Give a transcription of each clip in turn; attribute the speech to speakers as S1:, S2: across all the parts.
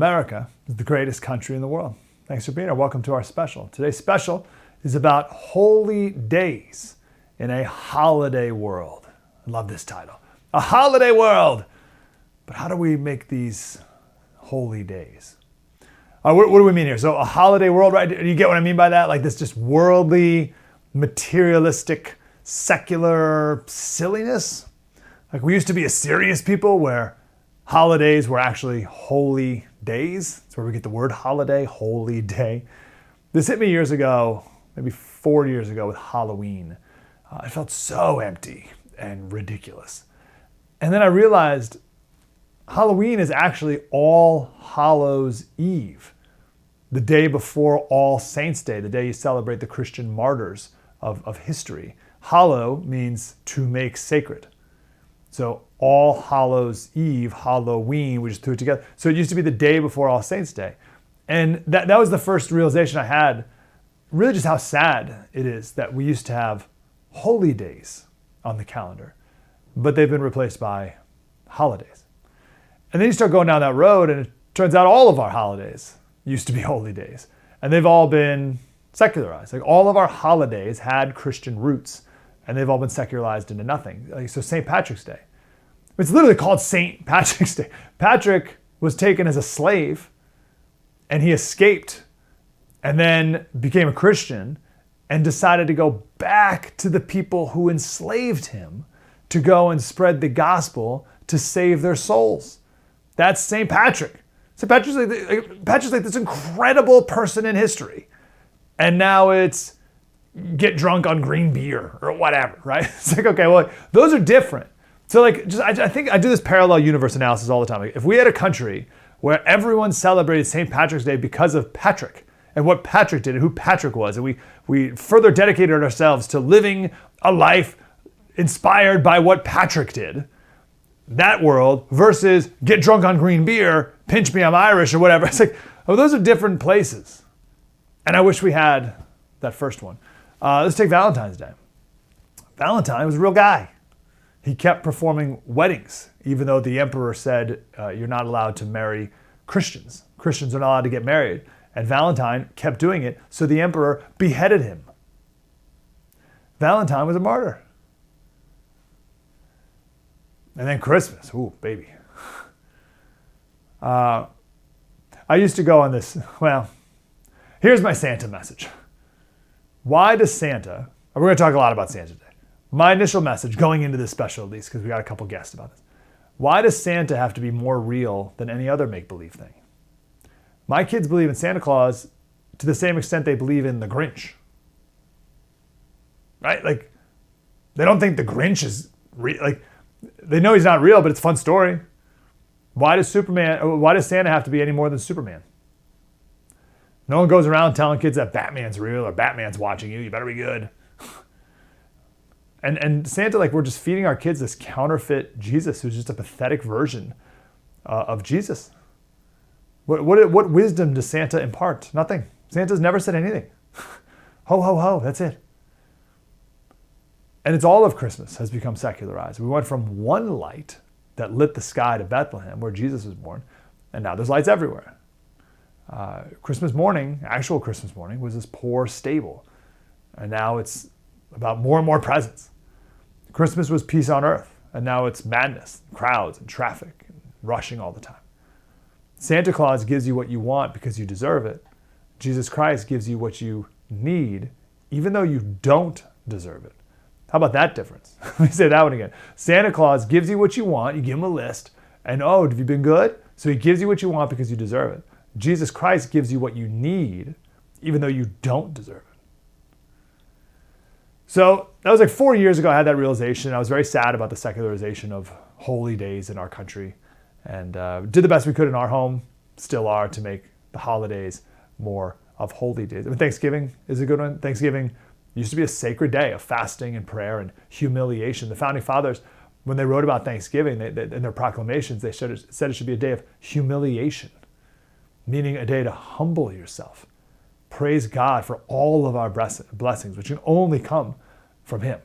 S1: America is the greatest country in the world. Thanks for being here. Welcome to our special. Today's special is about holy days in a holiday world. I love this title. A holiday world. But how do we make these holy days? What do we mean here? So a holiday world, right? Do you get what I mean by that? Like this just worldly, materialistic, secular silliness? Like we used to be a serious people where holidays were actually holy days. That's where we get the word holiday, holy day. This hit me years ago, maybe 4 years ago with Halloween. It felt so empty and ridiculous. And then I realized Halloween is actually All Hallows Eve, the day before All Saints Day, the day you celebrate the Christian martyrs of history. Hallow means to make sacred. So All Hallows Eve, Halloween, we just threw it together. So it used to be the day before All Saints Day. And that was the first realization I had, really just how sad it is that we used to have holy days on the calendar, but they've been replaced by holidays. And then you start going down that road and it turns out all of our holidays used to be holy days. And they've all been secularized. Like all of our holidays had Christian roots and they've all been secularized into nothing. Like, so St. Patrick's Day. It's literally called St. Patrick's Day. Patrick was taken as a slave and he escaped and then became a Christian and decided to go back to the people who enslaved him to go and spread the gospel to save their souls. That's St. Patrick. St. Patrick's like this incredible person in history. And now it's get drunk on green beer or whatever, right? It's like, okay, well, those are different. So like, I think I do this parallel universe analysis all the time. Like if we had a country where everyone celebrated St. Patrick's Day because of Patrick and what Patrick did and who Patrick was, and we further dedicated ourselves to living a life inspired by what Patrick did, that world versus get drunk on green beer, pinch me, I'm Irish or whatever. It's like, oh, those are different places. And I wish we had that first one. Let's take Valentine's Day. Valentine was a real guy. He kept performing weddings, even though the emperor said you're not allowed to marry Christians. Christians are not allowed to get married. And Valentine kept doing it, so the emperor beheaded him. Valentine was a martyr. And then Christmas, ooh, baby. I used to go on this, well, here's my Santa message. Why does Santa, we're going to talk a lot about Santa today. My initial message going into this special, at least, because we got a couple guests about this. Why does Santa have to be more real than any other make-believe thing? My kids believe in Santa Claus to the same extent they believe in the Grinch. Right? Like, they don't think the Grinch is real. Like, they know he's not real, but it's a fun story. Why does Santa have to be any more than Superman? No one goes around telling kids that Batman's real or Batman's watching you. You better be good. And Santa, like, we're just feeding our kids this counterfeit Jesus who's just a pathetic version of Jesus. What wisdom does Santa impart? Nothing. Santa's never said anything. Ho, ho, ho, that's it. And it's all of Christmas has become secularized. We went from one light that lit the sky to Bethlehem, where Jesus was born, and now there's lights everywhere. Christmas morning, actual Christmas morning, was this poor stable. And now it's about more and more presents. Christmas was peace on earth, and now it's madness, crowds and traffic, and rushing all the time. Santa Claus gives you what you want because you deserve it. Jesus Christ gives you what you need, even though you don't deserve it. How about that difference? Let me say that one again. Santa Claus gives you what you want, you give him a list, and oh, have you been good? So he gives you what you want because you deserve it. Jesus Christ gives you what you need, even though you don't deserve it. So that was like 4 years ago I had that realization. I was very sad about the secularization of holy days in our country and did the best we could in our home, still are, to make the holidays more of holy days. I mean, Thanksgiving is a good one. Thanksgiving used to be a sacred day of fasting and prayer and humiliation. The founding fathers, when they wrote about Thanksgiving, in their proclamations, they said it should be a day of humiliation, meaning a day to humble yourself. Praise God for all of our blessings, which can only come from him.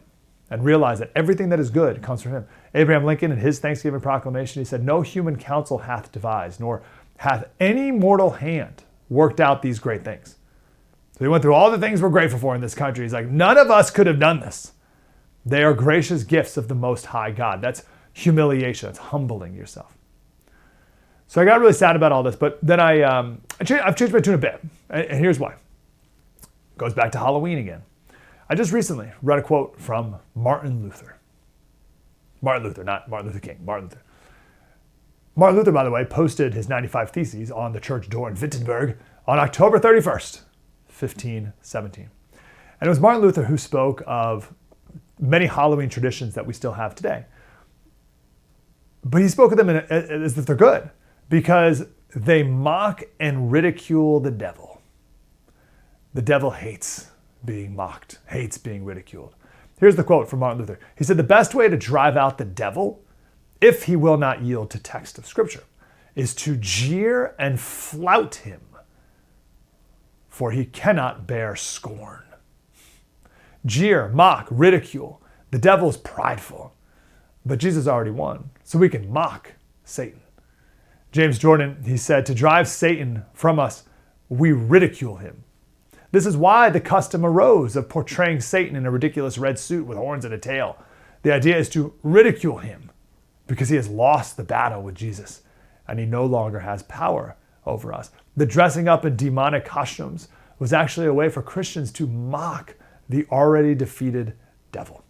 S1: And realize that everything that is good comes from him. Abraham Lincoln, in his Thanksgiving proclamation, he said, "No human counsel hath devised, nor hath any mortal hand worked out these great things? So he went through all the things we're grateful for in this country. He's like, none of us could have done this. They are gracious gifts of the Most High God. That's humiliation. That's humbling yourself. So I got really sad about all this, but then I've changed my tune a bit. And here's why. It goes back to Halloween again. I just recently read a quote from Martin Luther. Martin Luther, not Martin Luther King, Martin Luther. Martin Luther, by the way, posted his 95 Theses on the church door in Wittenberg on October 31st, 1517. And it was Martin Luther who spoke of many Halloween traditions that we still have today. But he spoke of them as if they're good because they mock and ridicule the devil. The devil hates being mocked, hates being ridiculed. Here's the quote from Martin Luther. He said, the best way to drive out the devil, if he will not yield to text of Scripture, is to jeer and flout him, for he cannot bear scorn. Jeer, mock, ridicule. The devil's prideful, but Jesus already won, so we can mock Satan. James Jordan, he said, to drive Satan from us, we ridicule him. This is why the custom arose of portraying Satan in a ridiculous red suit with horns and a tail. The idea is to ridicule him because he has lost the battle with Jesus and he no longer has power over us. The dressing up in demonic costumes was actually a way for Christians to mock the already defeated devil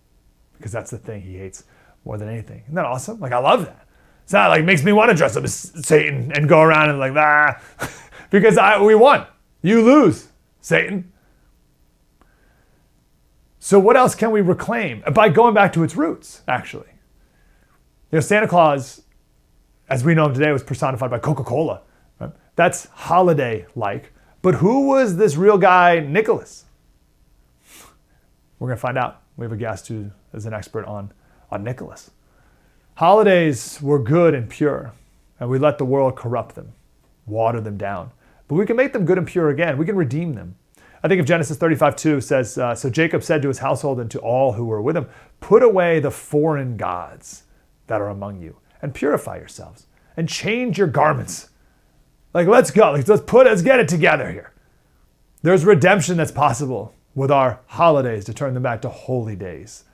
S1: because that's the thing he hates more than anything. Isn't that awesome? Like, I love that. It's not like makes me want to dress up as Satan and go around and like, because we won. You lose, Satan. So what else can we reclaim? By going back to its roots, actually. Santa Claus, as we know him today, was personified by Coca-Cola. Right? That's holiday-like. But who was this real guy, Nicholas? We're going to find out. We have a guest who is an expert on Nicholas. Holidays were good and pure, and we let the world corrupt them, water them down. But we can make them good and pure again. We can redeem them. I think of Genesis 35:2 says, so Jacob said to his household and to all who were with him, put away the foreign gods that are among you and purify yourselves and change your garments. Like, let's go. Let's get it together here. There's redemption that's possible with our holidays to turn them back to holy days.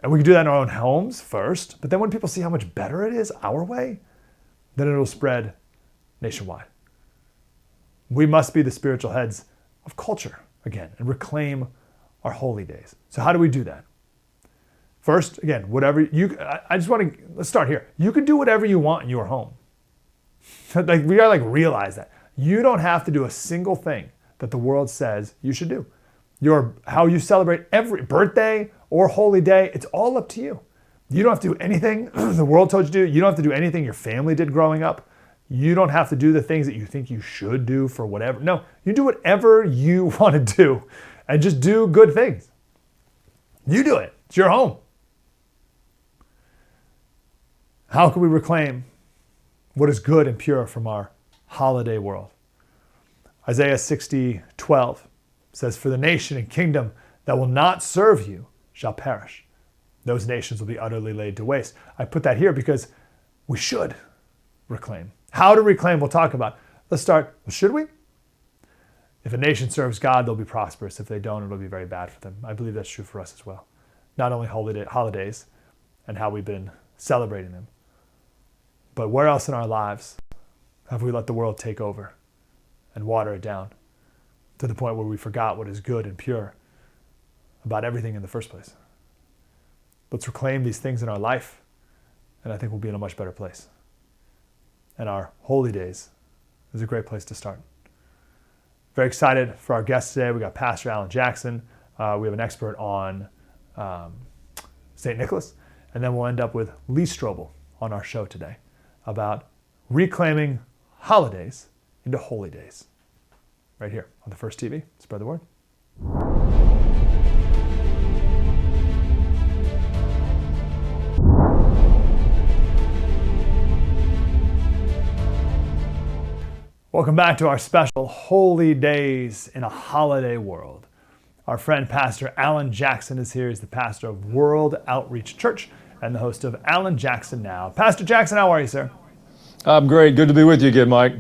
S1: And we can do that in our own homes first, but then when people see how much better it is our way, then it'll spread nationwide. We must be the spiritual heads of culture again and reclaim our holy days. So how do we do that? First, again, let's start here. You can do whatever you want in your home. We gotta realize that. You don't have to do a single thing that the world says you should do. How you celebrate every birthday or holy day, it's all up to you. You don't have to do anything the world told you to do. You don't have to do anything your family did growing up. You don't have to do the things that you think you should do for whatever. No, you do whatever you want to do and just do good things. You do it. It's your home. How can we reclaim what is good and pure from our holiday world? Isaiah 60:12 says, for the nation and kingdom that will not serve you shall perish. Those nations will be utterly laid to waste. I put that here because we should reclaim. How to reclaim, we'll talk about. Let's start, should we? If a nation serves God, they'll be prosperous. If they don't, it'll be very bad for them. I believe that's true for us as well. Not only holidays and how we've been celebrating them, but where else in our lives have we let the world take over and water it down to the point where we forgot what is good and pure about everything in the first place? Let's reclaim these things in our life, and I think we'll be in a much better place. And our holy days is a great place to start. Very excited for our guest today. We got Pastor Alan Jackson. We have an expert on St. Nicholas. And then we'll end up with Lee Strobel on our show today about reclaiming holidays into holy days. Right here on the First TV. Spread the word. Welcome back to our special Holy Days in a Holiday World. Our friend Pastor Alan Jackson is here. He's the pastor of World Outreach Church and the host of Alan Jackson Now. Pastor Jackson, how are you, sir?
S2: I'm great. Good to be with you again, Mike.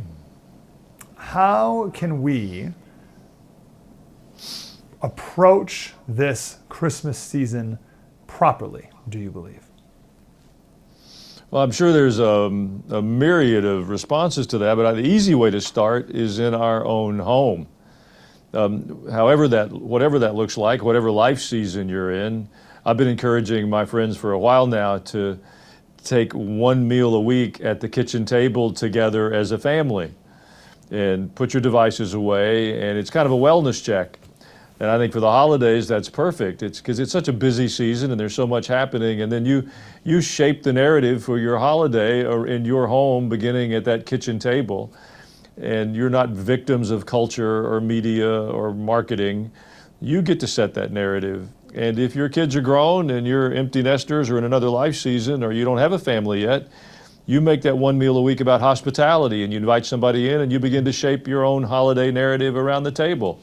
S1: How can we approach this Christmas season properly, do you believe?
S2: Well, I'm sure there's a myriad of responses to that, but the easy way to start is in our own home. Whatever that looks like, whatever life season you're in, I've been encouraging my friends for a while now to take one meal a week at the kitchen table together as a family and put your devices away, and it's kind of a wellness check. And I think for the holidays, that's perfect. It's because it's such a busy season and there's so much happening. And then you shape the narrative for your holiday or in your home, beginning at that kitchen table. And you're not victims of culture or media or marketing. You get to set that narrative. And if your kids are grown and you're empty nesters or in another life season or you don't have a family yet, you make that one meal a week about hospitality and you invite somebody in and you begin to shape your own holiday narrative around the table.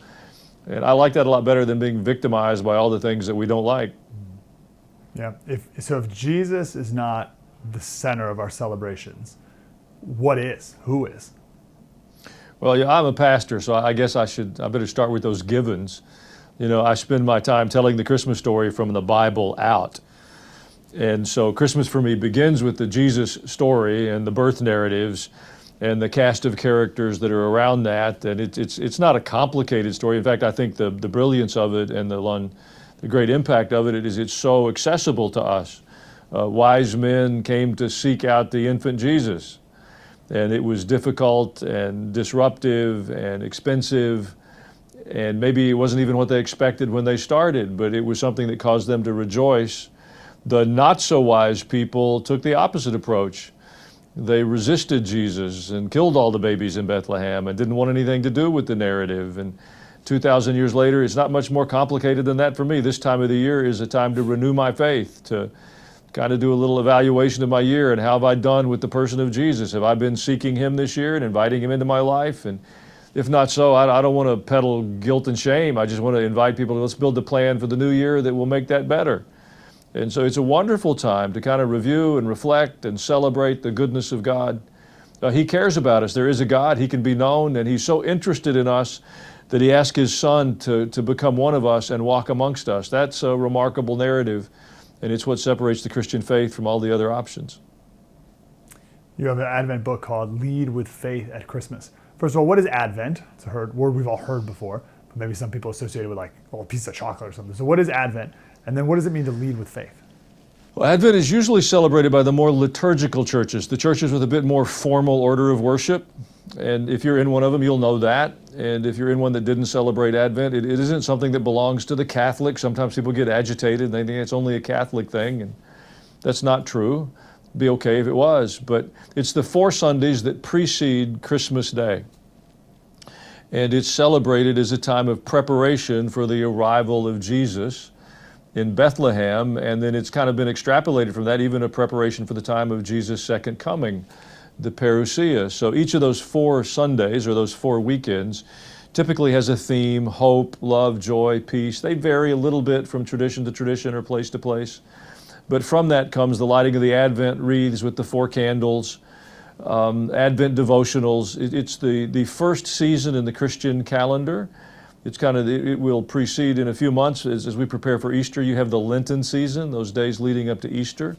S2: And I like that a lot better than being victimized by all the things that we don't like.
S1: Yeah. If Jesus is not the center of our celebrations, what is? Who is?
S2: Well, yeah, I'm a pastor, so I guess I better start with those givens. You know, I spend my time telling the Christmas story from the Bible out. And so Christmas for me begins with the Jesus story and the birth narratives and the cast of characters that are around that. And it's not a complicated story. In fact, I think the brilliance of it and the great impact of it is it's so accessible to us. Wise men came to seek out the infant Jesus. And it was difficult and disruptive and expensive. And maybe it wasn't even what they expected when they started, but it was something that caused them to rejoice. The not so wise people took the opposite approach. They resisted Jesus and killed all the babies in Bethlehem and didn't want anything to do with the narrative. And 2,000 years later, it's not much more complicated than that for me. This time of the year is a time to renew my faith, to kind of do a little evaluation of my year and how have I done with the person of Jesus? Have I been seeking him this year and inviting him into my life? And if not so, I don't want to peddle guilt and shame. I just want to invite people to let's build a plan for the new year that will make that better. And so it's a wonderful time to kind of review and reflect and celebrate the goodness of God. He cares about us. There is a God. He can be known, and he's so interested in us that he asked his son to become one of us and walk amongst us. That's a remarkable narrative, and it's what separates the Christian faith from all the other options.
S1: You have an Advent book called Lead with Faith at Christmas. First of all, what is Advent? It's a word we've all heard before, but maybe some people associate it with like a piece of chocolate or something. So what is Advent? And then what does it mean to lead with faith?
S2: Well, Advent is usually celebrated by the more liturgical churches, the churches with a bit more formal order of worship. And if you're in one of them, you'll know that. And if you're in one that didn't celebrate Advent, it isn't something that belongs to the Catholic. Sometimes people get agitated and they think it's only a Catholic thing, and that's not true. It'd be okay if it was, but it's the 4 Sundays that precede Christmas Day. And it's celebrated as a time of preparation for the arrival of Jesus in Bethlehem, and then it's kind of been extrapolated from that, even a preparation for the time of Jesus' second coming, the parousia. So each of those 4 Sundays, or those 4 weekends, typically has a theme: hope, love, joy, peace. They vary a little bit from tradition to tradition or place to place. But from that comes the lighting of the Advent wreaths with the 4 candles, Advent devotionals. It's the first season in the Christian calendar. It's kind of, it will precede in a few months as we prepare for Easter. You have the Lenten season, those days leading up to Easter.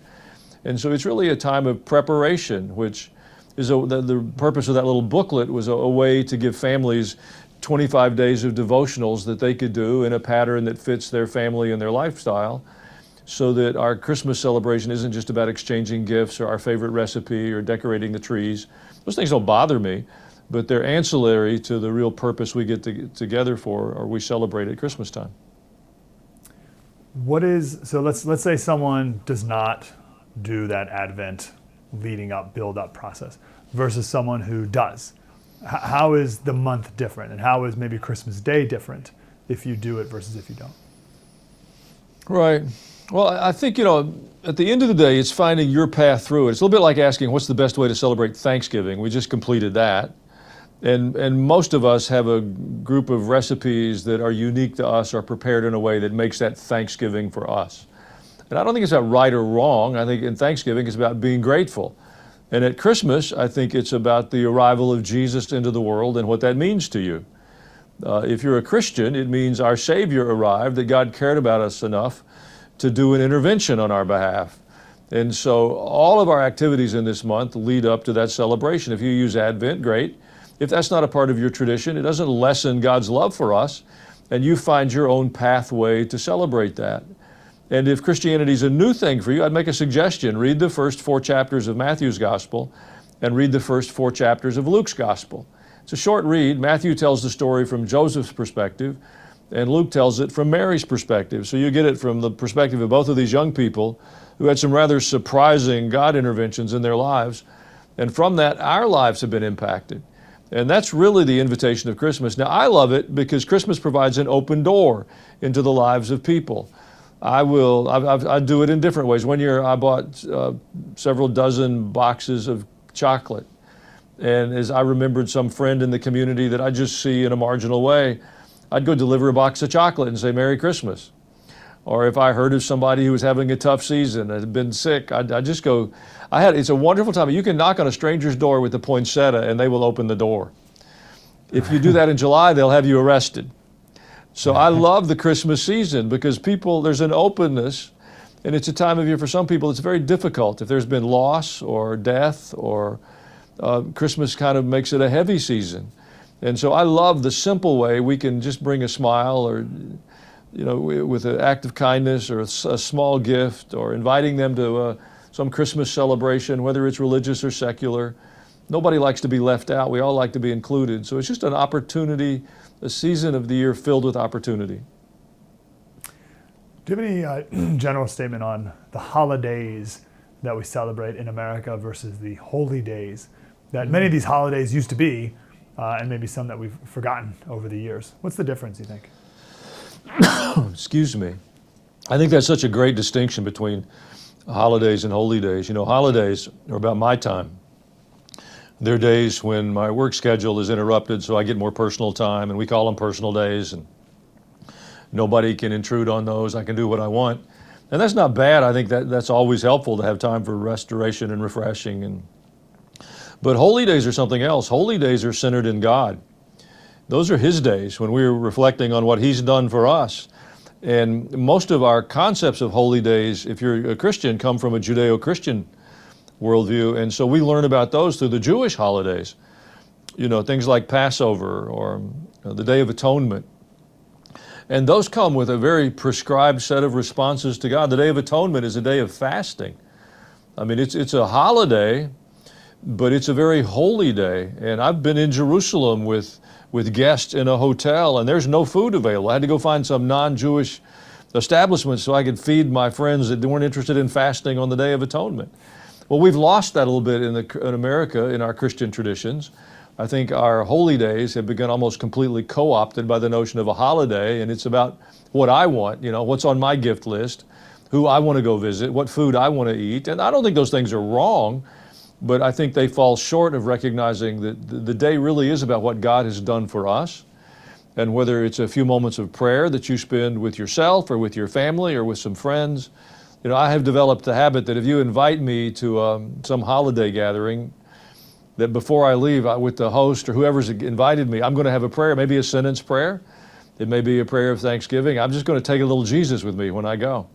S2: And so it's really a time of preparation, which is the purpose of that little booklet was a way to give families 25 days of devotionals that they could do in a pattern that fits their family and their lifestyle, so that our Christmas celebration isn't just about exchanging gifts or our favorite recipe or decorating the trees. Those things don't bother me, but they're ancillary to the real purpose we get together for, or we celebrate at Christmas time.
S1: So let's say someone does not do that Advent leading up, build up process versus someone who does. How is the month different, and how is maybe Christmas Day different if you do it versus if you don't?
S2: Right. Well, I think, at the end of the day, it's finding your path through it. It's a little bit like asking, what's the best way to celebrate Thanksgiving? We just completed that. And most of us have a group of recipes that are unique to us or prepared in a way that makes that Thanksgiving for us. And I don't think it's about right or wrong. I think in Thanksgiving it's about being grateful. And at Christmas, I think it's about the arrival of Jesus into the world and what that means to you. If you're a Christian, it means our Savior arrived, that God cared about us enough to do an intervention on our behalf. And so all of our activities in this month lead up to that celebration. If you use Advent, great. If that's not a part of your tradition, it doesn't lessen God's love for us, and you find your own pathway to celebrate that. And if Christianity is a new thing for you, I'd make a suggestion. Read the first 4 chapters of Matthew's Gospel and read the first 4 chapters of Luke's Gospel. It's a short read. Matthew tells the story from Joseph's perspective, and Luke tells it from Mary's perspective. So you get it from the perspective of both of these young people who had some rather surprising God interventions in their lives. And from that, our lives have been impacted. And that's really the invitation of Christmas. Now, I love it because Christmas provides an open door into the lives of people. I do it in different ways. One year I bought several dozen boxes of chocolate. And as I remembered some friend in the community that I just see in a marginal way, I'd go deliver a box of chocolate and say, Merry Christmas. Or if I heard of somebody who was having a tough season, had been sick, I'd just go. It's a wonderful time. You can knock on a stranger's door with a poinsettia and they will open the door. If you do that in July, they'll have you arrested. So I love the Christmas season because there's an openness, and it's a time of year for some people it's very difficult. If there's been loss or death or Christmas kind of makes it a heavy season. And so I love the simple way we can just bring a smile or, with an act of kindness or a small gift or inviting them to some Christmas celebration, whether it's religious or secular. Nobody likes to be left out. We all like to be included. So it's just an opportunity, a season of the year filled with opportunity.
S1: Do you have any general statement on the holidays that we celebrate in America versus the holy days that many of these holidays used to be, and maybe some that we've forgotten over the years? What's the difference, you think?
S2: Excuse me. I think that's such a great distinction between holidays and holy days. Holidays are about my time. There are days when my work schedule is interrupted, so I get more personal time, and we call them personal days, and nobody can intrude on those. I can do what I want. And that's not bad. I think that's always helpful to have time for restoration and refreshing. But holy days are something else. Holy days are centered in God. Those are His days when we're reflecting on what He's done for us. And most of our concepts of holy days, if you're a Christian, come from a Judeo-Christian worldview. And so we learn about those through the Jewish holidays. Things like Passover or the Day of Atonement. And those come with a very prescribed set of responses to God. The Day of Atonement is a day of fasting. I mean, it's a holiday, but it's a very holy day. And I've been in Jerusalem with guests in a hotel, and there's no food available. I had to go find some non-Jewish establishment so I could feed my friends that weren't interested in fasting on the Day of Atonement. Well, we've lost that a little bit in America in our Christian traditions. I think our holy days have become almost completely co-opted by the notion of a holiday, and it's about what I want, what's on my gift list, who I want to go visit, what food I want to eat. And I don't think those things are wrong, but I think they fall short of recognizing that the day really is about what God has done for us. And whether it's a few moments of prayer that you spend with yourself or with your family or with some friends, I have developed the habit that if you invite me to some holiday gathering, that before I leave with the host or whoever's invited me, I'm going to have a prayer, maybe a sentence prayer. It may be a prayer of thanksgiving. I'm just going to take a little Jesus with me when I go.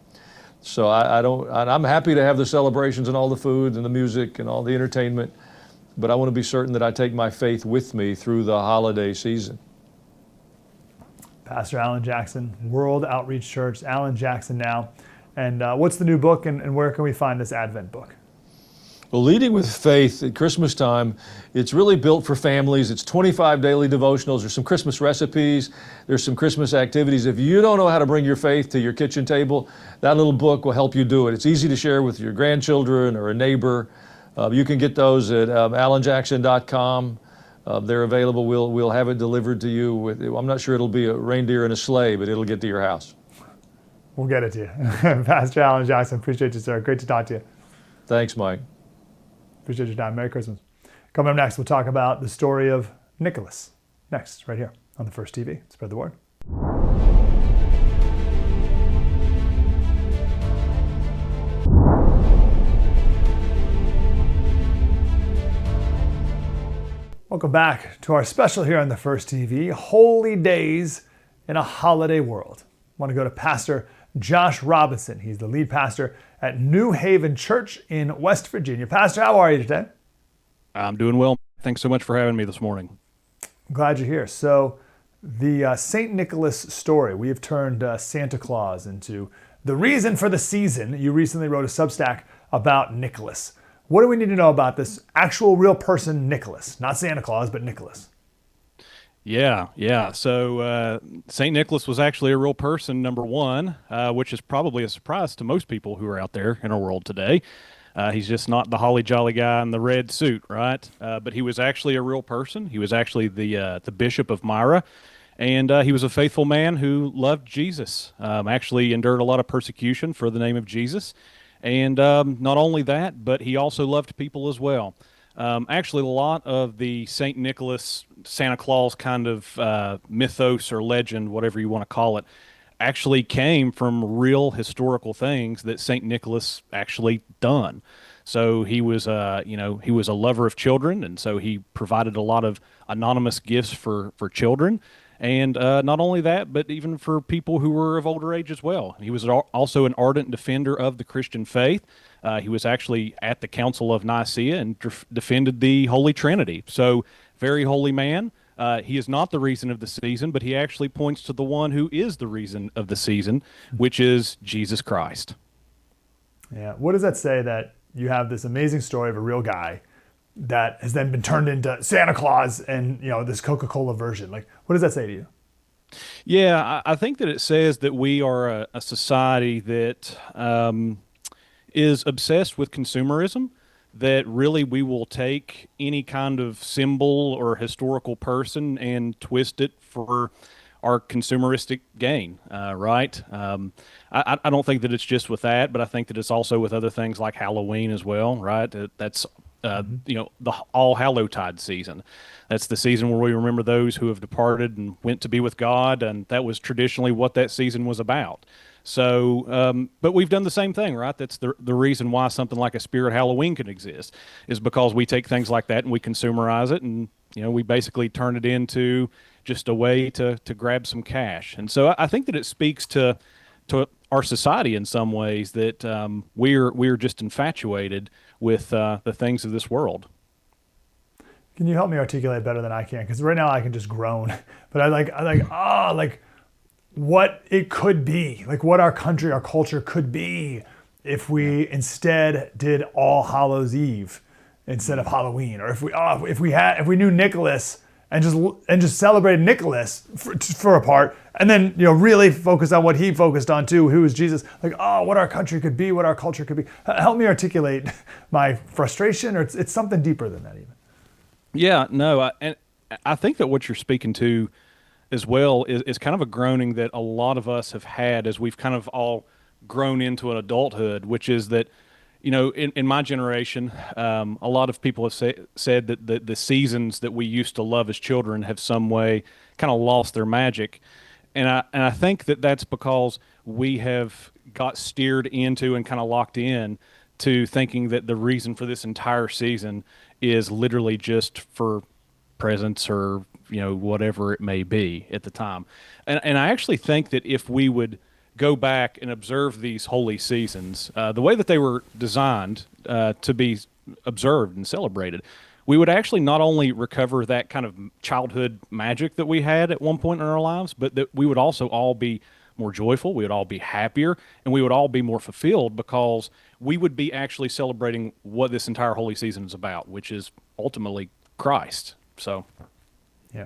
S2: So I'm happy to have the celebrations and all the food and the music and all the entertainment, but I want to be certain that I take my faith with me through the holiday season.
S1: Pastor Alan Jackson, World Outreach Church, Alan Jackson Now. And what's the new book, and where can we find this Advent book?
S2: Well, Leading with Faith at Christmas time, it's really built for families. It's 25 daily devotionals. There's some Christmas recipes. There's some Christmas activities. If you don't know how to bring your faith to your kitchen table, that little book will help you do it. It's easy to share with your grandchildren or a neighbor. You can get those at alanjackson.com. They're available. We'll have it delivered to you. I'm not sure it'll be a reindeer and a sleigh, but it'll get to your house.
S1: We'll get it to you. Pastor Alan Jackson, appreciate you, sir. Great to talk to you.
S2: Thanks, Mike.
S1: Appreciate your time. Merry Christmas. Coming up next, we'll talk about the story of Nicholas. Next, right here on the First TV. Spread the word. Welcome back to our special here on the First TV, Holy Days in a Holiday World. I want to go to Pastor Josh Robinson. He's the lead pastor at New Haven Church in West Virginia. Pastor, how are you today?
S3: I'm doing well. Thanks so much for having me this morning.
S1: I'm glad you're here. So the St. Nicholas story, we have turned Santa Claus into the reason for the season. You recently wrote a Substack about Nicholas. What do we need to know about this actual real person, Nicholas? Not Santa Claus, but Nicholas.
S3: Yeah. So St. Nicholas was actually a real person, number one, which is probably a surprise to most people who are out there in our world today. He's just not the holly jolly guy in the red suit, right? But he was actually a real person. He was actually the Bishop of Myra, and he was a faithful man who loved Jesus, actually endured a lot of persecution for the name of Jesus. And not only that, but he also loved people as well. Actually, a lot of the St. Nicholas, Santa Claus kind of mythos or legend, whatever you want to call it, actually came from real historical things that St. Nicholas actually done. So he was, he was a lover of children, and so he provided a lot of anonymous gifts for children. And not only that, but even for people who were of older age as well. He was also an ardent defender of the Christian faith. He was actually at the Council of Nicaea and defended the Holy Trinity. So, very holy man. He is not the reason of the season, but he actually points to the one who is the reason of the season, which is Jesus Christ.
S1: Yeah. What does that say that you have this amazing story of a real guy that has then been turned into Santa Claus and, this Coca-Cola version? Like, what does that say to you?
S3: Yeah, I think that it says that we are a society that is obsessed with consumerism, that really we will take any kind of symbol or historical person and twist it for our consumeristic gain, right? I don't think that it's just with that, but I think that it's also with other things like Halloween as well, right? That's the All Hallowtide season. That's the season where we remember those who have departed and went to be with God, and that was traditionally what that season was about. So, but we've done the same thing, right? That's the reason why something like a Spirit Halloween can exist, is because we take things like that and we consumerize it, and we basically turn it into just a way to grab some cash. And so I think that it speaks to our society in some ways, that we're just infatuated with the things of this world.
S1: Can you help me articulate better than I can? Because right now I can just groan, but I like what it could be, like what our country, our culture could be if we instead did All Hallows Eve instead of Halloween, or if we knew Nicholas and just celebrated Nicholas for a part, and then really focus on what he focused on too, who was Jesus. Like, what our country could be, what our culture could be. Help me articulate my frustration, or it's something deeper than that even.
S3: Yeah, no, and I think that what you're speaking to as well is kind of a groaning that a lot of us have had as we've kind of all grown into an adulthood, which is that, in my generation, a lot of people have said that the seasons that we used to love as children have some way kind of lost their magic. And I think that that's because we have got steered into and kind of locked in to thinking that the reason for this entire season is literally just for presents or whatever it may be at the time. And I actually think that if we would go back and observe these holy seasons, the way that they were designed to be observed and celebrated, we would actually not only recover that kind of childhood magic that we had at one point in our lives, but that we would also all be more joyful, we would all be happier, and we would all be more fulfilled, because we would be actually celebrating what this entire holy season is about, which is ultimately Christ. So,
S1: yeah,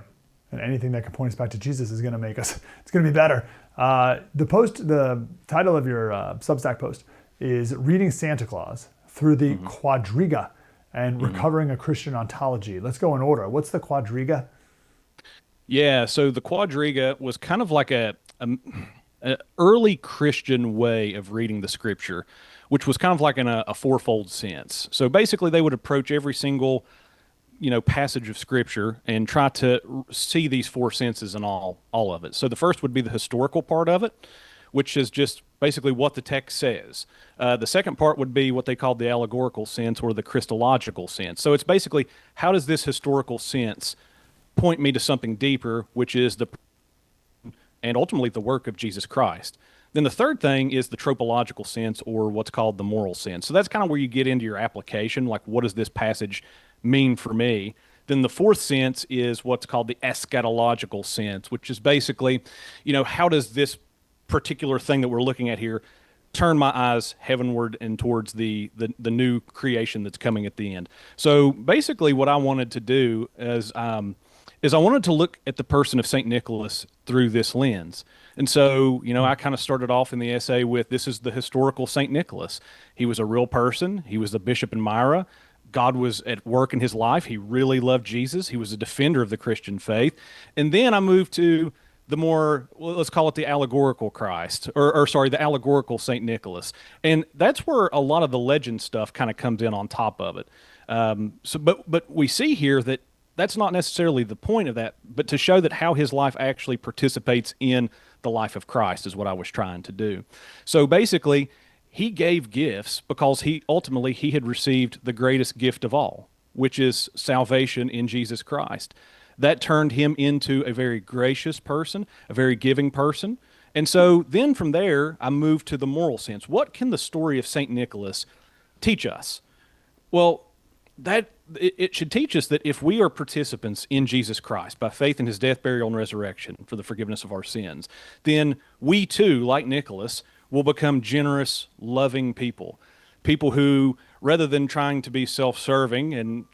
S1: and anything that can point us back to Jesus is going to make us, it's going to be better. The title of your Substack post is Reading Santa Claus Through the Quadriga and Recovering a Christian Ontology. Let's go in order. What's the Quadriga?
S3: Yeah, so the Quadriga was kind of like an early Christian way of reading the Scripture, which was kind of like in a fourfold sense. So basically, they would approach every single passage of Scripture and try to see these four senses in all of it. So the first would be the historical part of it, which is just basically what the text says. The second part would be what they call the allegorical sense or the Christological sense. So it's basically, how does this historical sense point me to something deeper, which is the and ultimately the work of Jesus Christ. Then the third thing is the tropological sense, or what's called the moral sense. So that's kind of where you get into your application, like what does this passage mean for me? Then the fourth sense is what's called the eschatological sense, which is basically, how does this particular thing that we're looking at here turn my eyes heavenward and towards the new creation that's coming at the end. So basically what I wanted to do is I wanted to look at the person of St. Nicholas through this lens. And so, I kind of started off in the essay with, this is the historical St. Nicholas. He was a real person. He was the bishop in Myra. God was at work in his life. He really loved Jesus. He was a defender of the Christian faith. And then I moved to the more, let's call it the allegorical Christ, or sorry, the allegorical St. Nicholas. And that's where a lot of the legend stuff kind of comes in on top of it. But we see here that that's not necessarily the point of that, but to show that how his life actually participates in the life of Christ is what I was trying to do. So basically, he gave gifts because he had received the greatest gift of all, which is salvation in Jesus Christ. That turned him into a very gracious person, a very giving person. And so then from there, I moved to the moral sense. What can the story of St. Nicholas teach us? Well, it should teach us that if we are participants in Jesus Christ by faith in his death, burial, and resurrection for the forgiveness of our sins, then we too, like Nicholas, will become generous, loving people. People who, rather than trying to be self-serving and,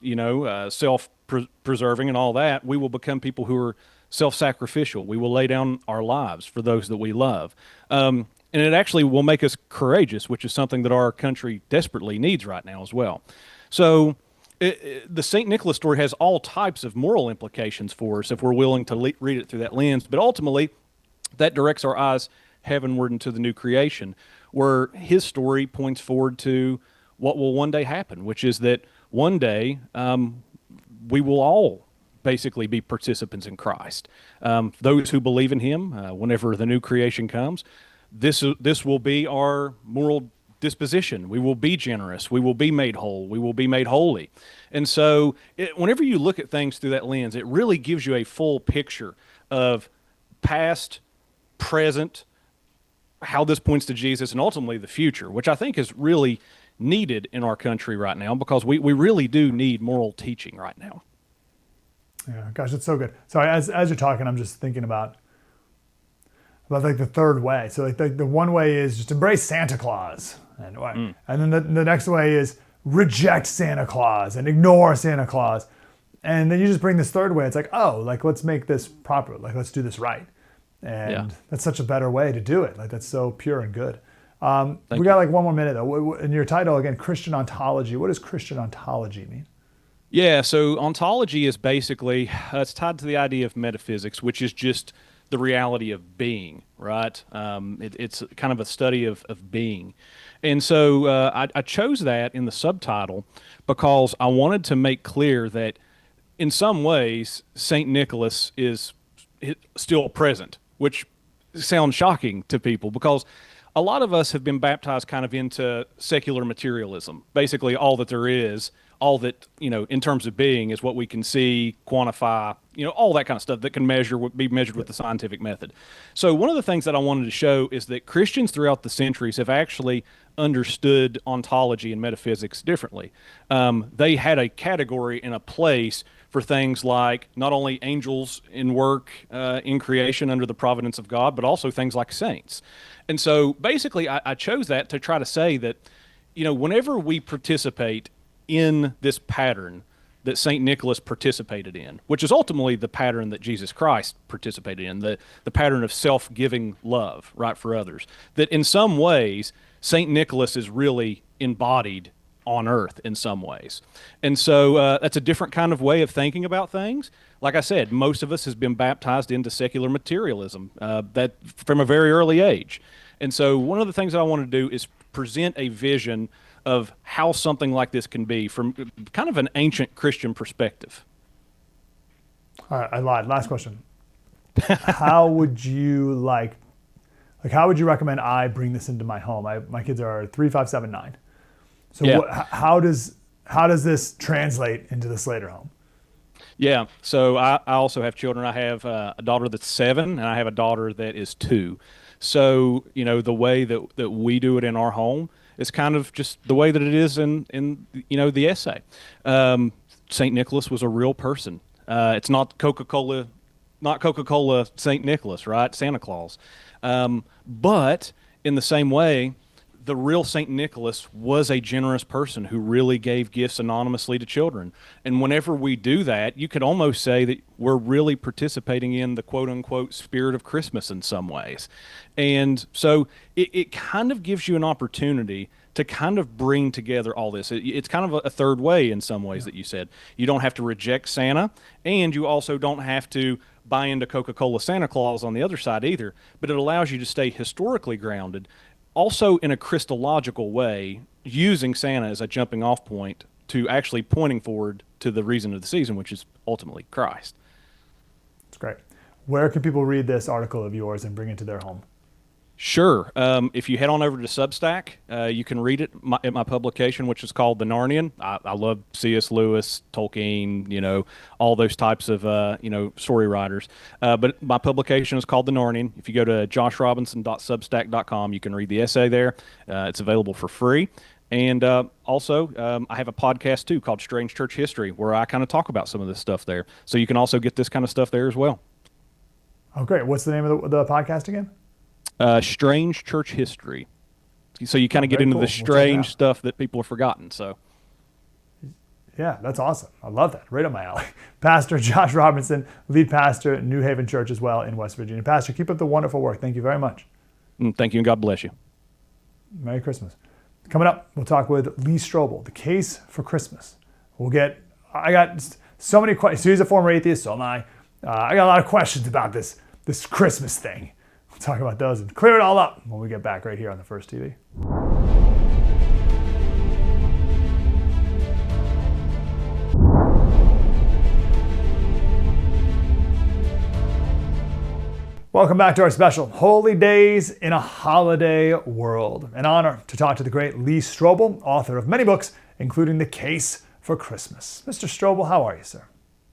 S3: self-preserving and all that, we will become people who are self-sacrificial. We will lay down our lives for those that we love. And it actually will make us courageous, which is something that our country desperately needs right now as well. So the St. Nicholas story has all types of moral implications for us if we're willing to read it through that lens. But ultimately, that directs our eyes heavenward into the new creation, where his story points forward to what will one day happen, which is that one day we will all basically be participants in Christ. Those who believe in him, whenever the new creation comes, this will be our moral disposition. We will be generous. We will be made whole. We will be made holy. And so whenever you look at things through that lens, it really gives you a full picture of past, present, how this points to Jesus, and ultimately the future, which I think is really needed in our country right now, because we really do need moral teaching right now.
S1: Yeah, gosh, it's so good. So as you're talking, I'm just thinking about like the third way. So like the one way is just embrace Santa Claus, and then the next way is reject Santa Claus and ignore Santa Claus, and then you just bring this third way. It's like, let's make this proper. Like, let's do this right. And that's such a better way to do it. Like, that's so pure and good. We got like one more minute though. In your title again, Christian ontology. What does Christian ontology mean?
S3: Yeah, so ontology is basically, it's tied to the idea of metaphysics, which is just the reality of being, right? It's kind of a study of being. And so I chose that in the subtitle because I wanted to make clear that in some ways, St. Nicholas is still present, which sounds shocking to people because a lot of us have been baptized kind of into secular materialism. Basically, all that there is, all that, in terms of being is what we can see, quantify, all that kind of stuff that can be measured with the scientific method. So one of the things that I wanted to show is that Christians throughout the centuries have actually understood ontology and metaphysics differently. They had a category and a place for things like not only angels in work in creation under the providence of God, but also things like saints. And so basically I chose that to try to say that, whenever we participate in this pattern that St. Nicholas participated in, which is ultimately the pattern that Jesus Christ participated in, the pattern of self-giving love, right, for others, that in some ways St. Nicholas is really embodied on earth in some ways. And so that's a different kind of way of thinking about things. Like I said, most of us has been baptized into secular materialism that from a very early age. And so one of the things that I want to do is present a vision of how something like this can be from kind of an ancient Christian perspective. All
S1: right, I lied. Last question. How would you like Like, how would you recommend I bring this into my home? My kids are 3, 5, 7, 9. So
S3: Yeah.
S1: how does this translate into the Slater home?
S3: Yeah. So I also have children. I have a daughter that's 7, and I have a daughter that is 2. So, the way that we do it in our home is kind of just the way that it is in the essay. St. Nicholas was a real person. It's not Coca-Cola St. Nicholas, right? Santa Claus. But in the same way, the real St. Nicholas was a generous person who really gave gifts anonymously to children. And whenever we do that, you could almost say that we're really participating in the quote unquote spirit of Christmas in some ways. And so it kind of gives you an opportunity to kind of bring together all this. It's kind of a third way in some ways that you said. You don't have to reject Santa, and you also don't have to buy into Coca-Cola Santa Claus on the other side either, but it allows you to stay historically grounded, also in a Christological way, using Santa as a jumping off point to actually pointing forward to the reason of the season, which is ultimately Christ.
S1: That's great. Where can people read this article of yours and bring it to their home?
S3: Sure. If you head on over to Substack, you can read it at my publication, which is called The Narnian. I love C.S. Lewis, Tolkien, all those types of, story writers. But my publication is called The Narnian. If you go to joshrobinson.substack.com, you can read the essay there. It's available for free. And also, I have a podcast, too, called Strange Church History, where I kind of talk about some of this stuff there. So you can also get this kind of stuff there as well.
S1: Oh, great. What's the name of the podcast again?
S3: Strange Church History. So you kind of get
S1: very
S3: into
S1: cool.
S3: the
S1: We'll check it
S3: strange
S1: out.
S3: stuff that people have forgotten. So
S1: Yeah, that's awesome. I love that. Right up my alley. Pastor Josh Robinson, lead pastor at New Haven Church as well in West Virginia. Pastor, keep up the wonderful work. Thank you very much.
S3: thank you and God bless you.
S1: Merry Christmas. Coming up, we'll talk with Lee Strobel, the case for Christmas. I got so many questions. He's a former atheist, so am I. I got a lot of questions about this Christmas thing. We'll talk about those and clear it all up when we get back right here on the First TV. Welcome back to our special Holy Days in a Holiday World. An honor to talk to the great Lee Strobel, author of many books, including The Case for Christmas. Mr. Strobel, how are you, sir?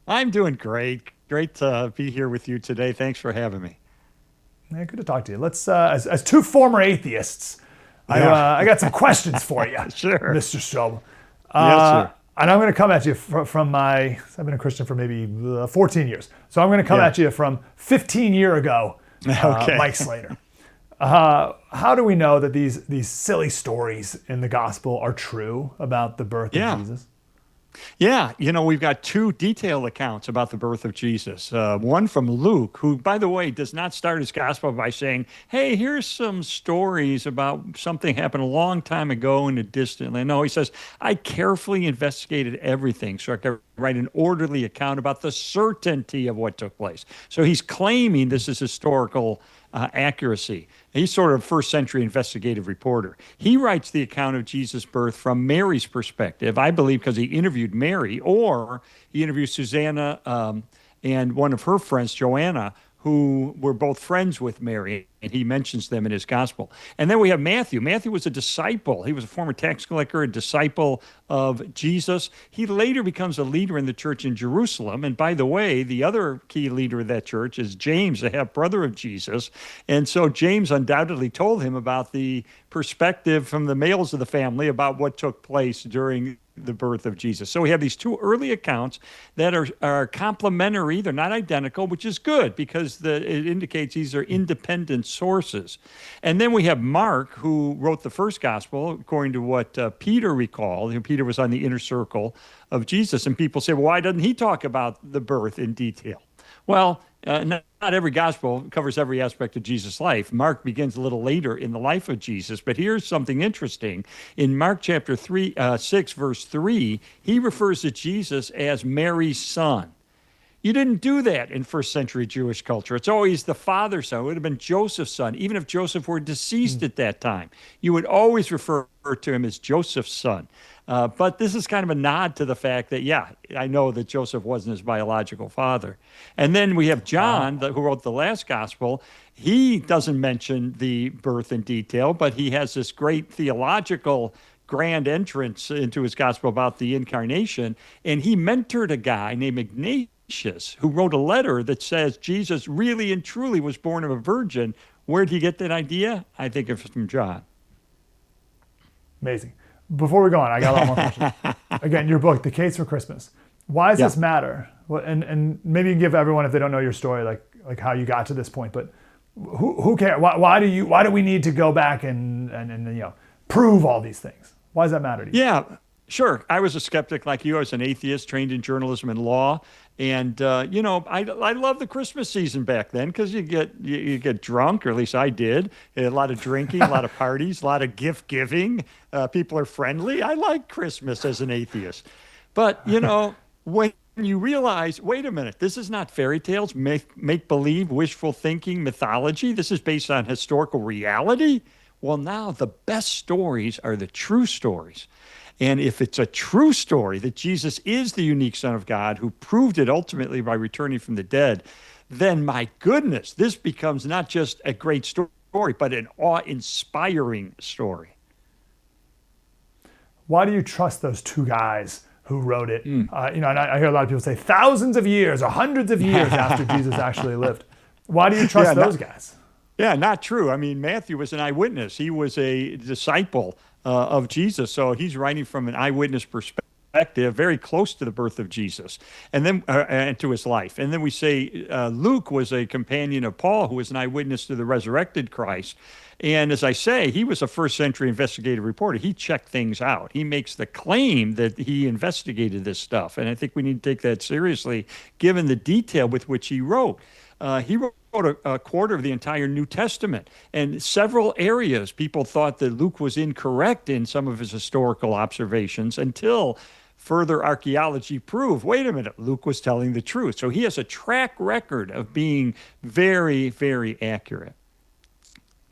S4: I'm doing great. Great to be here with you today. Thanks for having me.
S1: Yeah, good to talk to you. Let's, as two former atheists, I got some questions for you,
S4: Sure.
S1: Mr. Strobel.
S4: Yes, sir.
S1: And I'm going to come at you from I've been a Christian for maybe 14 years. So I'm going to come at you from 15 years ago,
S4: Okay.
S1: Mike Slater. How do we know that these silly stories in the gospel are true about the birth
S4: Yeah.
S1: of Jesus?
S4: Yeah, we've got two detailed accounts about the birth of Jesus. One from Luke, who, by the way, does not start his gospel by saying, hey, here's some stories about something happened a long time ago in a distant land. No, he says, I carefully investigated everything so I could write an orderly account about the certainty of what took place. So he's claiming this is historical accuracy. He's sort of first century investigative reporter. He writes the account of Jesus' birth from Mary's perspective, I believe because he interviewed Mary, or he interviewed Susanna and one of her friends, Joanna, who were both friends with Mary, and he mentions them in his gospel. And then we have Matthew. Matthew was a disciple. He was a former tax collector, a disciple of Jesus. He later becomes a leader in the church in Jerusalem. And by the way, the other key leader of that church is James, the half-brother of Jesus. And so James undoubtedly told him about the perspective from the males of the family about what took place during the birth of Jesus. So we have these two early accounts that are complementary. They're not identical, which is good because it indicates these are independent sources. And then we have Mark, who wrote the first gospel, according to what Peter recalled. Peter was on the inner circle of Jesus, and people say, well, why doesn't he talk about the birth in detail? Well, not every gospel covers every aspect of Jesus' life. Mark begins a little later in the life of Jesus, but here's something interesting. In Mark chapter 6, verse 3, he refers to Jesus as Mary's son. You didn't do that in first century Jewish culture. It's always the father's son. It would have been Joseph's son, even if Joseph were deceased at that time. You would always refer to him as Joseph's son. But this is kind of a nod to the fact that, yeah, I know that Joseph wasn't his biological father. And then we have John, who wrote the last gospel. He doesn't mention the birth in detail, but he has this great theological grand entrance into his gospel about the incarnation. And he mentored a guy named Ignatius, who wrote a letter that says Jesus really and truly was born of a virgin. Where did he get that idea? I think it's from John.
S1: Amazing. Before we go on, I got a lot more questions. Again, your book, The Case for Christmas. Why does this matter? Well, and maybe you can give everyone, if they don't know your story, like how you got to this point. But who cares? Why do we need to go back and prove all these things? Why does that matter to you?
S4: Yeah, sure. I was a skeptic like you. I was an atheist, trained in journalism and law. And, I love the Christmas season back then because you get drunk, or at least I did. A lot of drinking, a lot of parties, a lot of gift giving. People are friendly. I like Christmas as an atheist. But, when you realize, wait a minute, this is not fairy tales, make-believe, wishful thinking, mythology. This is based on historical reality. Well, now the best stories are the true stories. And if it's a true story that Jesus is the unique Son of God who proved it ultimately by returning from the dead, then my goodness, this becomes not just a great story, but an awe-inspiring story.
S1: Why do you trust those two guys who wrote it? And I hear a lot of people say thousands of years or hundreds of years after Jesus actually lived. Why do you trust those guys?
S4: Yeah, not true. I mean, Matthew was an eyewitness. He was a disciple of Jesus, so he's writing from an eyewitness perspective, very close to the birth of Jesus, and then and to his life. And then we say Luke was a companion of Paul, who was an eyewitness to the resurrected Christ. And as I say, he was a first century investigative reporter. He checked things out. He makes the claim that he investigated this stuff, and I think we need to take that seriously, given the detail with which he wrote. He wrote a quarter of the entire New Testament. And several areas, people thought that Luke was incorrect in some of his historical observations until further archaeology proved, wait a minute, Luke was telling the truth. So he has a track record of being very, very accurate.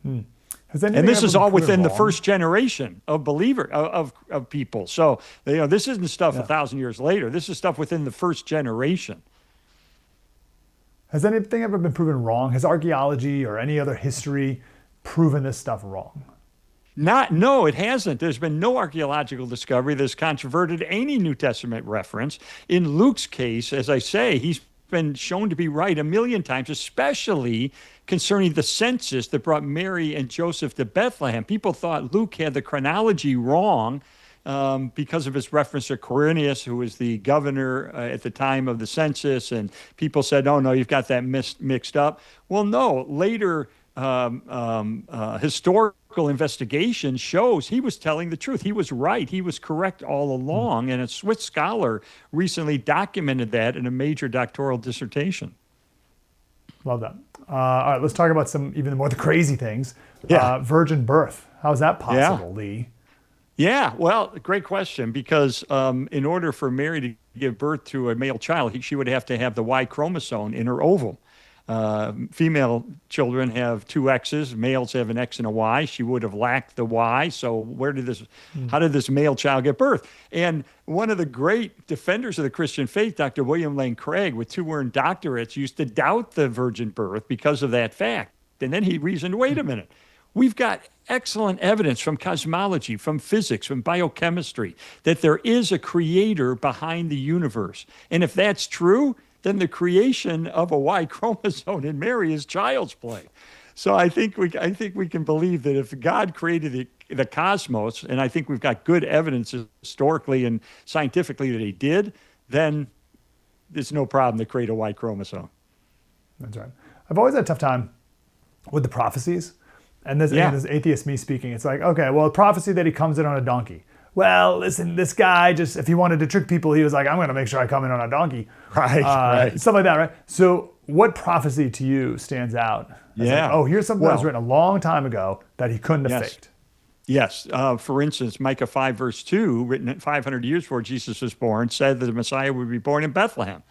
S4: And this is all within the first generation of of people. So, this isn't stuff 1,000 years later. This is stuff within the first generation.
S1: Has anything ever been proven wrong? Has archaeology or any other history proven this stuff wrong?
S4: No, it hasn't. There's been no archaeological discovery that's controverted any New Testament reference. In Luke's case, as I say, he's been shown to be right a million times, especially concerning the census that brought Mary and Joseph to Bethlehem. People thought Luke had the chronology wrong because of his reference to Quirinius, who was the governor at the time of the census, and people said, "Oh no, you've got that mixed up." Well, no. Later historical investigation shows he was telling the truth. He was right. He was correct all along, and a Swiss scholar recently documented that in a major doctoral dissertation.
S1: Love that. All right, let's talk about some even more the crazy things.
S4: Yeah.
S1: Virgin birth. How is that possible, Lee?
S4: Yeah, well, great question, because in order for Mary to give birth to a male child, she would have to have the Y chromosome in her ovum. Female children have two X's, males have an X and a Y. She would have lacked the Y, so how did this male child get birth? And one of the great defenders of the Christian faith, Dr. William Lane Craig, with 2 earned doctorates, used to doubt the virgin birth because of that fact. And then he reasoned, wait a minute, we've got excellent evidence from cosmology, from physics, from biochemistry, that there is a creator behind the universe. And if that's true, then the creation of a Y chromosome in Mary is child's play. So I think we can believe that if God created the cosmos, and I think we've got good evidence historically and scientifically that he did, then there's no problem to create a Y chromosome.
S1: That's right. I've always had a tough time with the prophecies. And this atheist me speaking, it's like, okay, well, prophecy that he comes in on a donkey. Well, listen, this guy just, if he wanted to trick people, he was like, I'm going to make sure I come in on a donkey.
S4: Right.
S1: Stuff like that, right? So what prophecy to you stands out?
S4: Yeah.
S1: Like, here's something that was written a long time ago that he couldn't have faked.
S4: Yes. For instance, Micah 5, verse 2, written 500 years before Jesus was born, said that the Messiah would be born in Bethlehem.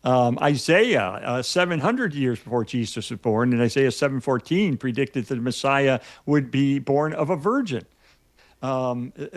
S4: Isaiah, 700 years before Jesus was born, in Isaiah 7:14, predicted that the Messiah would be born of a virgin.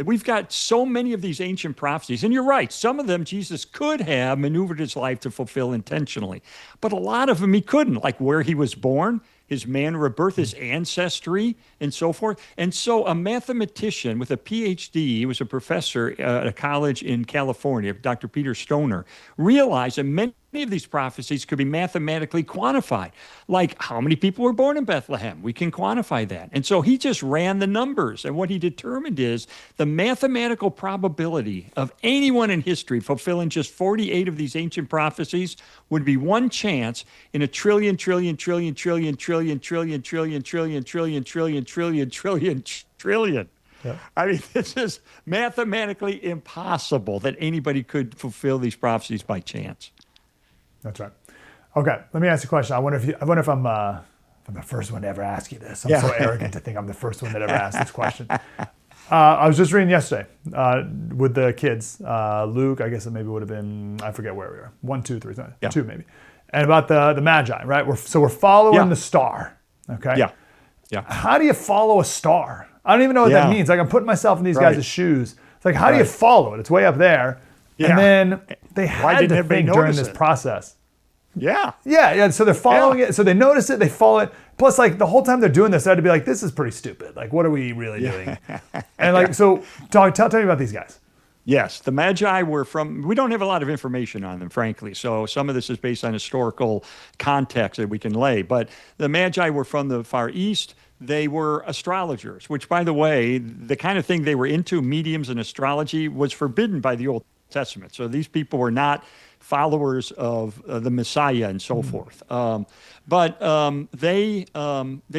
S4: We've got so many of these ancient prophecies, and you're right, some of them Jesus could have maneuvered his life to fulfill intentionally, but a lot of them he couldn't, like where he was born, his manner of birth, his ancestry, and so forth. And so a mathematician with a PhD, he was a professor at a college in California, Dr. Peter Stoner, realized that many of these prophecies could be mathematically quantified. Like how many people were born in Bethlehem? We can quantify that. And so he just ran the numbers. And what he determined is the mathematical probability of anyone in history fulfilling just 48 of these ancient prophecies would be one chance in a trillion, trillion, trillion, trillion, trillion, trillion, trillion, trillion, trillion, trillion, trillion, trillion, trillion. Yeah. I mean, this is mathematically impossible that anybody could fulfill these prophecies by chance.
S1: That's right. Okay, let me ask you a question. I wonder if I'm the first one to ever ask you this. I'm so arrogant to think I'm the first one that ever asked this question. I was just reading yesterday with the kids. Luke, I guess it maybe would have been, I forget where we were. 1, 2, 3, 2 maybe. And about the Magi, right? We're following the star. Okay.
S4: Yeah.
S1: How do you follow a star? I don't even know what that means. Like I'm putting myself in these guys' shoes. It's like, how do you follow it? It's way up there. Yeah. And then they had to think during this process.
S4: Yeah.
S1: So they're following it. So they notice it. They follow it. Plus, like the whole time they're doing this, they had to be like, "This is pretty stupid. Like, what are we really doing?" And like, so tell me about these guys.
S4: Yes, the Magi were from. We don't have a lot of information on them, frankly. So some of this is based on historical context that we can lay. But the Magi were from the Far East. They were astrologers, which, by the way, the kind of thing they were into, mediums and astrology, was forbidden by the Old Testament. So these people were not followers of the Messiah and so forth. But they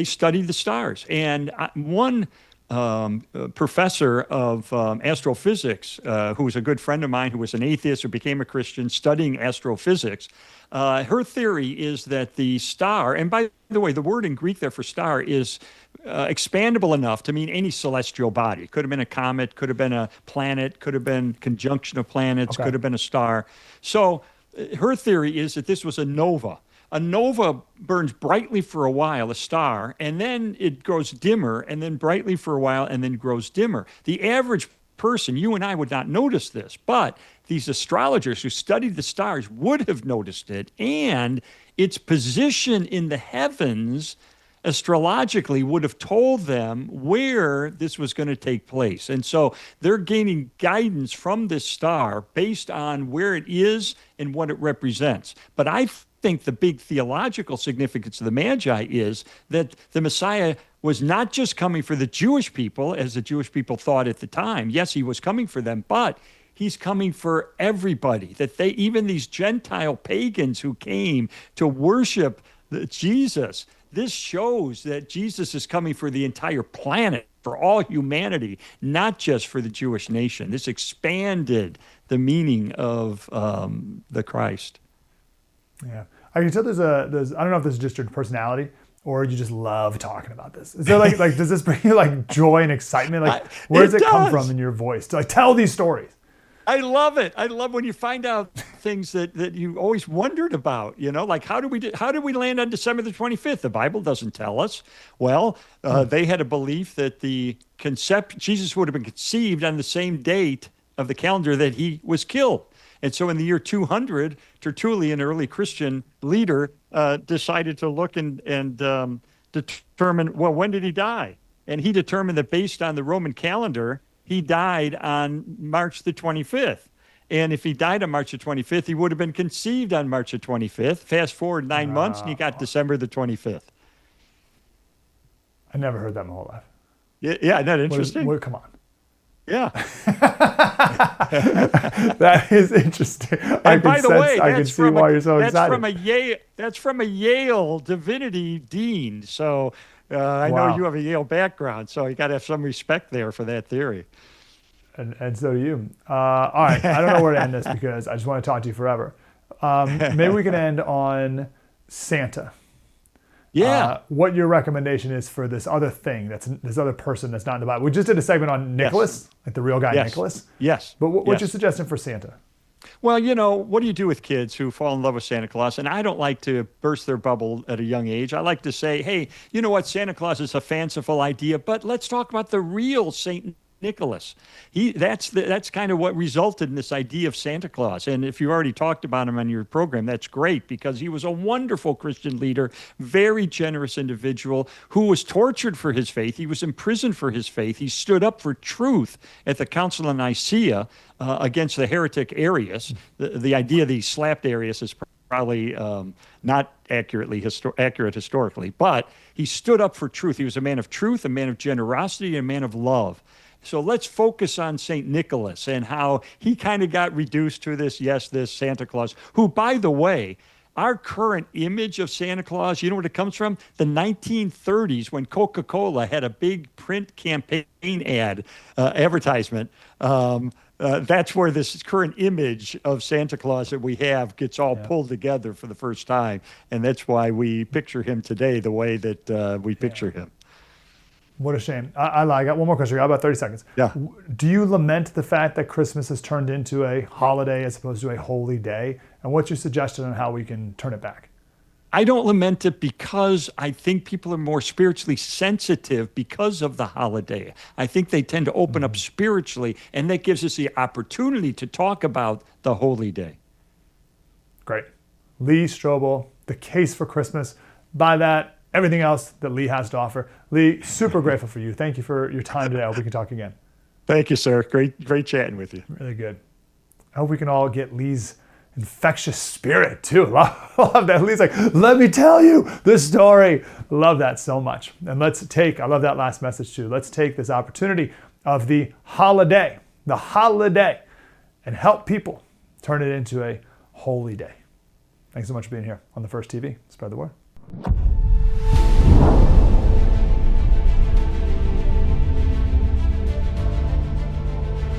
S4: studied the stars. And one professor of astrophysics, who was a good friend of mine, who was an atheist who became a Christian studying astrophysics, her theory is that the star, and by the way, the word in Greek there for star is expandable enough to mean any celestial body. It could have been a comet, could have been a planet, could have been conjunction of planets, could have been a star. So her theory is that this was a nova. A nova burns brightly for a while, a star, and then it grows dimmer, and then brightly for a while, and then grows dimmer. The average person, you and I, would not notice this, but these astrologers who studied the stars would have noticed it, and its position in the heavens astrologically would have told them where this was going to take place. And so they're gaining guidance from this star based on where it is and what it represents. But I think the big theological significance of the Magi is that the Messiah was not just coming for the Jewish people, as the Jewish people thought at the time. Yes, he was coming for them, but he's coming for everybody. That they, even these Gentile pagans who came to worship Jesus, this shows that Jesus is coming for the entire planet, for all humanity, not just for the Jewish nation. This expanded the meaning of the Christ.
S1: Yeah, I can tell there's I don't know if this is just your personality or you just love talking about this. So like does this bring you like joy and excitement? Like where does it come from in your voice to like tell these stories?
S4: I love it. I love when you find out things that you always wondered about, you know, like how did we land on December the 25th? The Bible doesn't tell us. Well, they had a belief that Jesus would have been conceived on the same date of the calendar that he was killed. And so in the year 200, Tertullian, an early Christian leader, decided to look and determine, well, when did he die? And he determined that based on the Roman calendar, he died on March the 25th. And if he died on March the 25th, he would have been conceived on March the 25th. Fast forward 9 months, and he got December the 25th.
S1: I never heard that in my whole life.
S4: Yeah, isn't that interesting?
S1: Come on.
S4: Yeah.
S1: That is interesting.
S4: And by the way,
S1: I can see why you're so excited.
S4: That's from a Yale divinity dean. So I know you have a Yale background, so you got to have some respect there for that theory.
S1: And so do you. All right, I don't know where to end this because I just want to talk to you forever. Maybe we can end on Santa.
S4: Yeah.
S1: What your recommendation is for this other thing, this other person that's not in the Bible. We just did a segment on Nicholas, like the real guy Nicholas.
S4: Yes.
S1: But what's your suggestion for Santa?
S4: Well, what do you do with kids who fall in love with Santa Claus? And I don't like to burst their bubble at a young age. I like to say, hey, you know what? Santa Claus is a fanciful idea, but let's talk about the real Saint Nicholas. That's kind of what resulted in this idea of Santa Claus. And if you already talked about him on your program, that's great, because he was a wonderful Christian leader, very generous individual who was tortured for his faith. He was imprisoned for his faith. He stood up for truth at the Council of Nicaea against the heretic Arius. The idea that he slapped Arius is probably not accurate historically, but he stood up for truth. He was a man of truth, a man of generosity, and a man of love. So let's focus on St. Nicholas and how he kind of got reduced to this Santa Claus, who, by the way, our current image of Santa Claus, you know what it comes from? The 1930s, when Coca-Cola had a big print campaign advertisement. That's where this current image of Santa Claus that we have gets all pulled together for the first time. And that's why we picture him today the way that we picture him.
S1: What a shame. I got one more question. I got about 30 seconds.
S4: Yeah.
S1: Do you lament the fact that Christmas has turned into a holiday as opposed to a holy day? And what's your suggestion on how we can turn it back?
S4: I don't lament it because I think people are more spiritually sensitive because of the holiday. I think they tend to open up spiritually, and that gives us the opportunity to talk about the holy day.
S1: Great. Lee Strobel, The Case for Christmas. By that, everything else that Lee has to offer. Lee, super grateful for you. Thank you for your time today. I hope we can talk again.
S4: Thank you, sir. Great chatting with you.
S1: Really good. I hope we can all get Lee's infectious spirit too. Love that. Lee's like, let me tell you this story. Love that so much. And I love that last message too. Let's take this opportunity of the holiday, and help people turn it into a holy day. Thanks so much for being here on The First TV. Spread the word.